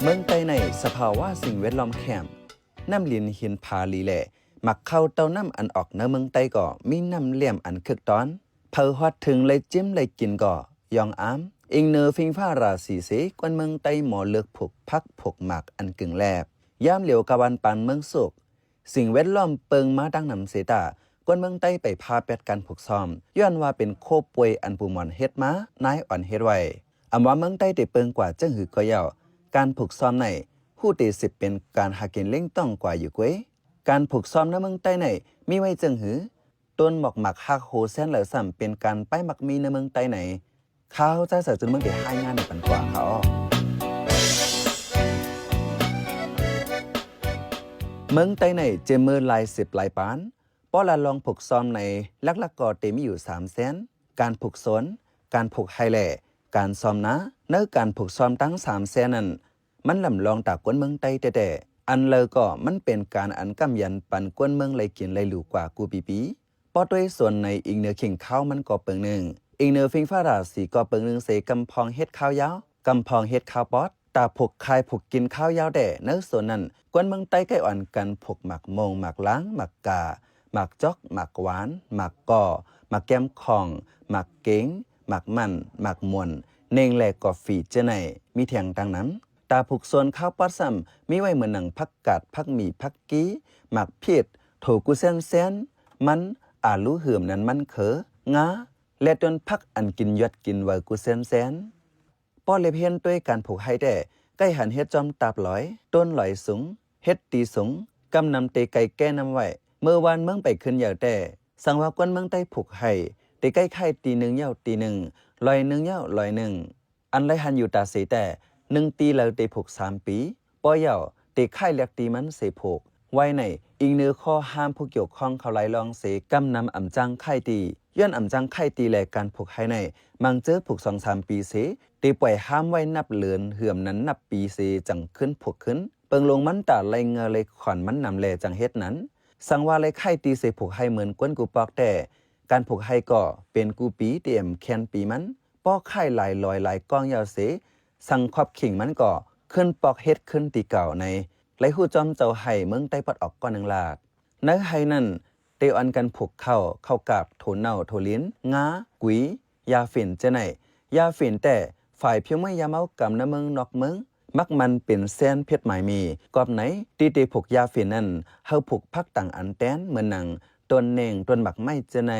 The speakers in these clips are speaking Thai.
เมืองใต้ในสภาวะสิ่งแวดล้อมแคมน้ำลินหินผาลีแหล่มักเข้าเต้าน้ำอันออกในเมืองใต้ก็มีน้ำเลี่ยมอันคึกตอนเพอฮอดถึงเลยจิ้มเลยกินก็ยองอ้ามอิงเนอฟิงฟ้าราศีเสกวนเมืองใต้หมอเลือกผูกพักผูกหมักอันกึ่งแลบย่ามเหลียวกะวันปันเมืองสุกสิ่งแวดล้อมเปิงมาดังนำเสตากวนเมืองใต้ไปพาเป็ดกันผูกซ้อมย้อนว่าเป็นโคป่วยอันปูหมอนเฮ็ดมานายอ่อนเฮ็ดไว้อำว่าเมืองใต้ได้เปิงกว่าจังหือก็ยาวการผูกซ้อมในผู้ตีสิบเป็นการหากินเล่งต้องกว่าอยู่กวยการผูกซ้อมในเมืองใต้ในมีไว้จังหือต้นหมอกหมักหักโหแสนเหลือซ้ำเป็นการไปหมักมีในเมืองใต้ไหนข้าวใจเสือจนเมืองได้ให้งานในปันกว่าเขาเมืองใต้ในเจมือลาย10ลายปานป้อละลองผูกซ้อมในลักๆก็เต็มอยู่3แสนการผูกสนการผูกไฮแล่การซ้อมนะเนื้อการผูกซ้อมตั้ง3แสนนั้นมันลำลองตากกวนเมืองใต้แต่อันเลยก็มันเป็นการอันกำยันปันกวนเมืองเลยกินเลยหลูกว่ากูปีป้อด้วยส่วนในอีกเนื้อขิงข้าวมันก็เปิงหนึ่งอีกเนื้อฟิงฟ้าราสีก็เปิงหนึ่งเสกำพองเฮ็ดข้าวยาวกำพองเฮ็ดข้าวป๊อดตาผูกคายผูกกินข้าวยาวแต่เนื้อส่วนนั้นกวนเมืองใต้ใกล้อ่อนกันผูกหมักมงหมักล้างหมักกาหมักจอกหมักหวานหมักก่อหมักแก้มคองหมักเก๋งหมักมันหมักมวนเน่งแหลกกอฝีเจไหนมีเถียงดังนั้นตาผูกส่วนข้าวปัดซ้ำมีไว้เหมือนหนังพักกัดพักหมี่พักกี้หมักพีดโถกุเส้นมันอาลูเหื่มนั้นมันเของาและจนพักอันกินยอดกินไว้กุเส้นป้อเล็บเห็นด้วยการผูกให้ได้ใกล้หันเฮ็ดจอมตาบลอยต้นลอยสูงเฮ็ดตีสูงกำนำเตไก่แก้นำไว้เมื่อวานเมืองไปขึ้นยาวแต่สังว่ากวนเมืองใต้ผูกให้เตใกล้ไข่ตีหนึ่งยาวตีหนึ่งลอยหนึ่งยาวลอยหนึ่งอันไรหันอยู่ตาเสแต่1ตีแล้วเตผูก3ปีป้อยาวเตไข่เล็กตีมันเสผูกไว้ในอีกเนื้อข้อห้ามผู้เกี่ยวข้องเขาไล่ลองเสกำนำอ่ำจังไข่ตีย้อนอ่ำจังไข่ตีแลการผูกให้ในมังเจอผูก2-3ปีเสเตปล่อยห้ามไว้นับเลือนเหื่อมนั้นนับปีเสจังขึ้นผูกขึ้นเปิงลงมันตาไล่เงาเลยขอนมันนำแลจังเฮ็ดนั้นสังว่าเลยไข่ตีเสผูกให้เหมือนก้นกูปอกแต่การผูกให้ก็เป็นกูปีเตรียมแคนปีมันป้อไข่หลายลอยหลายก้องยาวเสสังครอบขิงมันก็ขึ้นปอกเฮ็ดขึ้นตีเก่าในไหลหูจอมเจ้าไห้เมืองใต้ปัดออกก้อนหนึ่งลาดในไห้นั่นเตอันกันผูกเข้ากับโถเน่าโถลิ้นงากุยยาฝิ่นเจไหนยาฝิ่นแต่ฝ่ายเพียงไม่ยาเมากำน้ำเมืองนอกเมืองมักมันเป็นแซนเพชรหมายมีกอบไหนตีเตผูกยาฝิ่นนั่นเฮาผูกพักต่างอันแต้นเหมือนหนังต้นเน่งต้นบักไม้เจไหน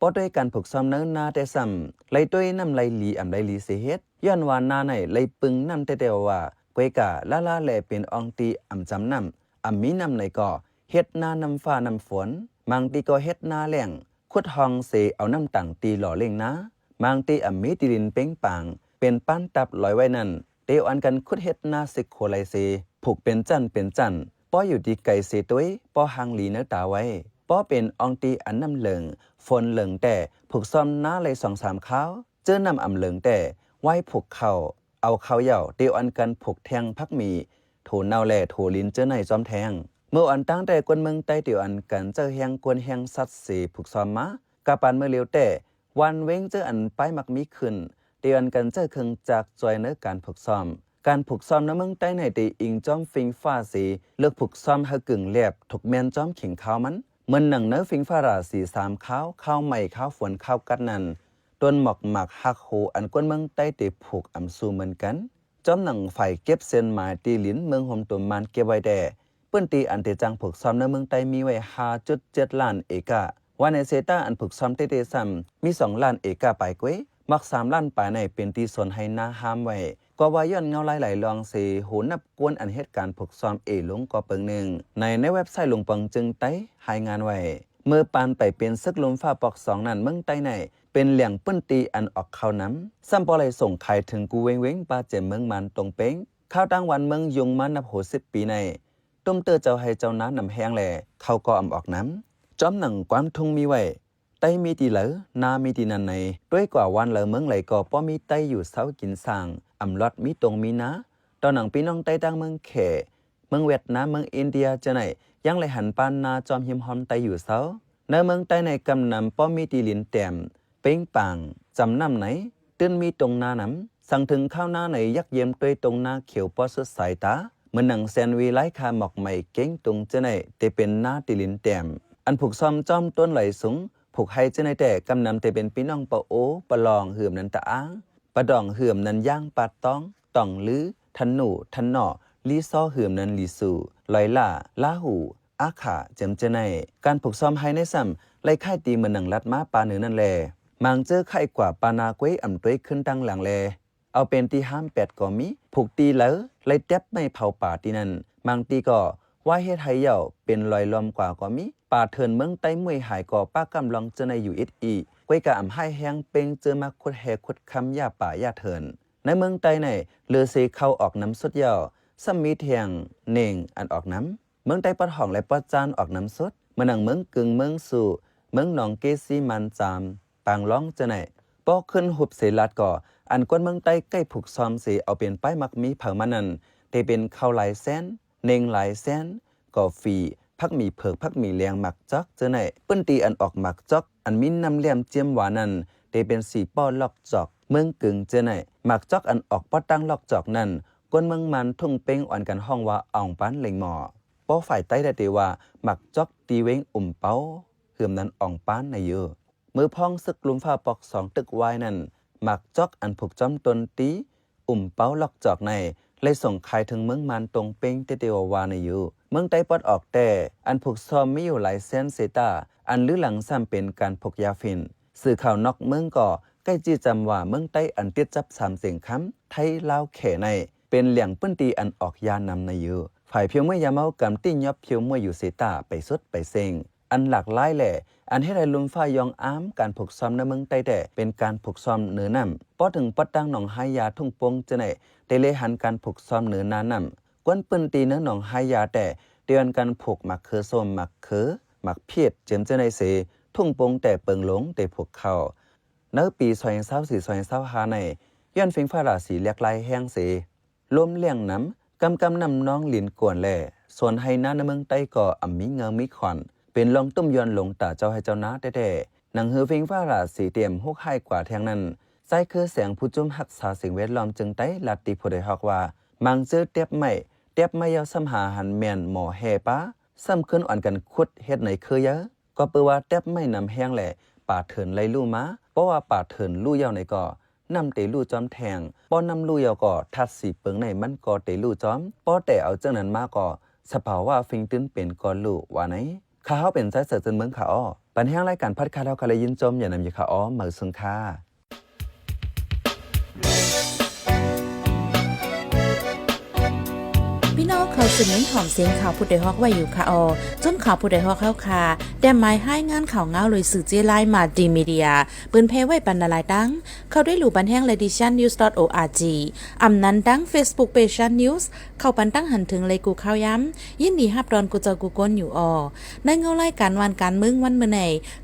ป้อด้วยการผูกซ้อมเนื้อนาแต่ซ้ำไหลด้วยน้ำไหลลีอ่ำไหลลีเสียเฮ็ดย้อนว่านาไหนไหลปึงน้ำแต่เดียวว่ากวยกะละแลเป็นอองตีอ่ำจำน้ำอ่ำมีน้ำไหนก็เฮ็ดนาน้ำฟ้าน้ำฝนบางตีก็เฮ็ดนาแหล่งขุดห้องเสเอาน้ำต่างตีหล่อเล่งนะบางตีอ่ำมีตีดินเป้งปังเป็นปั้นตับลอยไว้นั่นเตียวอันกันขุดเฮ็ดนาสิโคไลเซผูกเป็นจันป้ออยู่ดีไก่เสตุ้ยป้อหางหลีเนื้อตาไว้ป้อเป็นอองตีอันน้ำเหลิงฝนเหลิงแต่ผูกซ้อมน้าเลย2-3ข้าวเจอน้ำอ่ำเหลิงแต่ไว้ผูกเข่าเอาเขาเหย่าเตียวอันกันผูกแทงพักมีโถเน่าแหล่โถลิ้นเจอในจอมแทงเมื่ออันตั้งแต่กวนเมืองใต้เตียวอันกันเจอแหงกวนแหงสัตว์สีผูกซ้อมมากะปันเมื่อเลี้ยวแต่วันเว้งเจออันไปมักมีขึ้นเตียวอันกันเจอเครื่องจากจอยเนื้อการผูกซ้อมการผูกซ้อมในเมืองใต้ในตีอิงจอมฟิงฟ้าสีเลือกผูกซ้อมให้กึ่งแหลบถูกแมนจอมขิงข้าวมันเหมือนหนังเนื้อฟิงฟ้าราสี3ข้าวใหม่ข้าวฝนข้าวกัดนั่นต้นหมอกหมักหักโหอันกวนเมืองใต้ตีผูกอ่ำซูเหมือนกันจอมหนังไฟเก็บเส้นหมายตีลิ้นเมืองโฮมตัวมันเก็บไว้แด่เปิ้นตีอันเตจังผูกซ้อมในเมืองใต้มีไว้ 5.7 ล้านเอกะว่าในเซต้าอันผูกซ้อมเตซ้ำมี2ล้านเอกะไปกวยมัก3ล้านปลายในเป็นตีสนให้นาห้ามไว้ก็ว่าย้อนเงาไหลลองเสหูนับกวนอันเหตุการณ์ผูกซ้อมลงก็เปิงหนึ่งในเว็บไซต์หลวงปังจึงไต้รายงานไว้เมื่อปานไปเป็นซึกลมฟ้าปอก2นั่นเมืองใต้ในเป็นเหลี่ยงปื้นตีอันออกเข้าน้ำซ้ำปอไหลส่งขายถึงกูเว้งปาเจมเมืองมันตรงเป้งข้าวตั้งวันเมืองยุงมันนับโห10 ปีในต้มเตอเจ้าให้เจ้าน้ำนำแห้งแหล่เขาก็ออกน้ำจอมหนังความทุ่งมีไว้ไต้มีตีเหลอนามีตีนันในด้วยกว่าวันเหลอเมืองไหลก็ป้อมีไต้อยู่เสากินสร้างอำลอดมีตรงมีนะตอนหนังพี่น้องไต้ตั้งเมืองแขเมืองเวียดนามเมืองอินเดียจะไหนยังไหลหันปานนาจอมหิมหอมไต้อยู่เสาในเมืองใต้ในกำนำป้อมีตีลินแต้มเป้งปังจำน้ำไหนตื้นมีตรงนาน้ำ สั่งถึงข้าวหน้าในยักเยี่ยมด้วยตรงหน้าเขียวป้อสุดสายตาเหมือนหนังแซนวีไลคาหมอกใหม่เก้งตรงเจไหนเตเป็นหน้าติลินแต้มอันผูกซ้อมจอมต้นไหลสูงผูกให้เจไหนแต่กำนำเตเป็นพี่น้องปะโอปะลองเหือมนันตะอ้างปะดองเหือมนันย่างปาต้องต่องลือทันหนูทันหนอลีซ้อเหือมนันลีสูลอยล่าลาหูอาขาเจมเจไหนการผูกซ้อมให้ในซ้ำไล่ค่ายตีเหมือนหนังลัดม้าปาเนื้อนั่นแลมังเจอไข่กว่าปานาเกวยอ่ำต้วยขึ้นตั้งหลังแลเอาเป็นตีห้ามแปดก็มีผูกตีแล้วไล่แทบไม่เผาป่าตีนั้นมังตีก็ว่าเฮ็ดให้เหย่าเป็นลอยลมกว่าก็มีป่าเถินเมืองใต้มวยหายก่อป้ากำลังเจอในอยู่อีกวยกะอ่ำให้แห้งเป่งเจอมาคุดแหคุดคำยาป่ายาเถินในเมืองใต้ในเลือเซเข้าออกน้ำสดเหย่าซ้ำมีเทียงเน่งอันออกน้ำเมืองใต้ปอดห้องและปอดจานออกน้ำสดเมืองหนังเมืองกึ่งเมืองสู่เมืองหนองเกซีมันจามปางร้องเจอไหนปอขึ้นหุบเสลัดก่ออันกวนเมืองใต้ใกล้ผูกซ้อมเสเอาเป็นป้ายมักมีเผามันนั่นแต่เป็นข้าวหลายแสนเน่งหลายแสนกาแฟพักมีเผือกพักมีเลียงหมักจอกเจอไหนปื้นตีอันออกหมักจอกอันมีน้ำเลี่ยมเจียมหวานั่นแต่เป็นสีป้อลอกจอกเมืองกึ่งเจอไหนหมักจอกอันออกป้อตั้งลอกจอกนั่นกวนเมืองมันทุ่งเป้งอ่อนกันห้องว่าอ่องปั้นเล็งหมอป้อฝ่ายใต้ได้ตีว่าหมักจอกตีเว้งเป้าเหือมนั้นอ่องปั้นในเยอะมือพองซึกลุมฟ้าปอกสองตึกวายนั่นหมักจอกอันผูกจอมตนตีเป้าลอกจอกในเลยส่งขายถึงเมืองมันตรงเป้งเตเตววาในอยู่เมืองใต้ปอดออกแต่อันผูกซอมไม่อยู่หลายเส้นเซตาอันลื้อหลังซ้ำเป็นการผูกยาฟินสื่อข่าวนอกเมืองก่อใกล้จีจำว่าเมืองใต้อันติดจับสามเสียงคำไทยลาวเขในเป็นเหลี่ยงปื้นตีอันออกยานำในอยู่ฝ่ายเพียวเมื่อยาเมากำติ้งยับเพียวเมื่ออยู่เซตาไปสุดไปเซ็งอันหลากหลายแหล่อันให้ได้ลุมฟ้ายองอ้ามการผูกซ้อมในเมืองใต้แต่เป็นการผูกซ้อมเหนือน้ำป้อถึงปัดตั้งหนองหายาทุ่งปงจะไหนได้เลยหันการผูกซ้อมเหนือน้ำกวนปืนตีเนื้อหนองหายาแต่เดือนการผูกหมักเคือส้มหมักเคือหมักเพียดเจมจะในเสทุ่งปงแต่เปิงหลงแต่ผูกเข่าเนื้อปีซอยเศร้าสี่ซอยเศร้าหาในย้อนฟิงฟ้าราสีเลียกลายแห้งเสล้มเลี้ยงน้ำกำนำน้องหลินกวนแหล่ส่วนให้น้าในเมืองใต้ก่ออ่ำมิเงามิขอนเป็นลองตุ้มยอนหลงตาเจ้าให้เจ้าน้าแต่หนังหือฟิงฟ้าราสีเตรียมฮุกให้กว่าแทงนั้นใส่คือแสงผู้จุ่มหักษาสิ่งแวดล้อมจึงไต้ลัดติผู้ใดฮอกว่ามังเจอเตียบไม่ยาวซ้ำหาหันแมนหมอแห่ป้าซ้ำขึ้นอ่อนกันคุดเฮ็ดไหนคือเยอะก็เปื้อว่าเตียบไม่นำแห้งแหละป่าเถินไล่ลู่มาเพราะว่าป่าเถินลู่ยาวในก่อนำเตลู่จอมแทงป้อนำลู่ยาวก่อทัดสีเปิงในมันก่อเตลู่จอมป้อแต่เอาเจ้านั้นมาก่อสภาวะฟิงตื้นเป็นก่อลู่ว่าไหนข้าเฮาเป็นใจเสือจนเมืองขาอ้อปันแห้งรายการพัดคาแล้วคาเลยยินจมอย่านำอย่าขาอ้อเหมือซึงค่าพี่น้องเขาสืบเน้นหอมเสียงข่าวผู้ใดฮอกไว้อยู่ค่ะจนข่าวผู้ใดฮอกเข้าค่ะแต่หมายให้งานข่าวเงาเลยสื่อเจไลมาดีมีเดียปืนเพไว้ปันนาลายดังเขาได้หลู่บันแห้ง leditionnews.org อำนั้นดัง Facebook page news เข้าปันตั้งหันถึงเลยกูข่าวย้ำยินดีฮับดอนกูเจอกูก้นอยู่ในเงาไล่การวันการมึงวันเมื่อไหน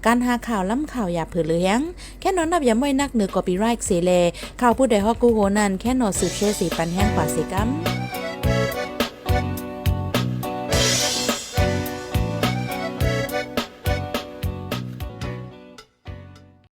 การหาข่าวล้ำข่าวอย่าเผือเลี้ยงแค่นอนนับย้ำไว้นักเหนือกอปีไรค์เสเลข่าวผู้ใดฮอกกูโหนันแค่นอสืบเชสีปันแห้งกว่าเสกัม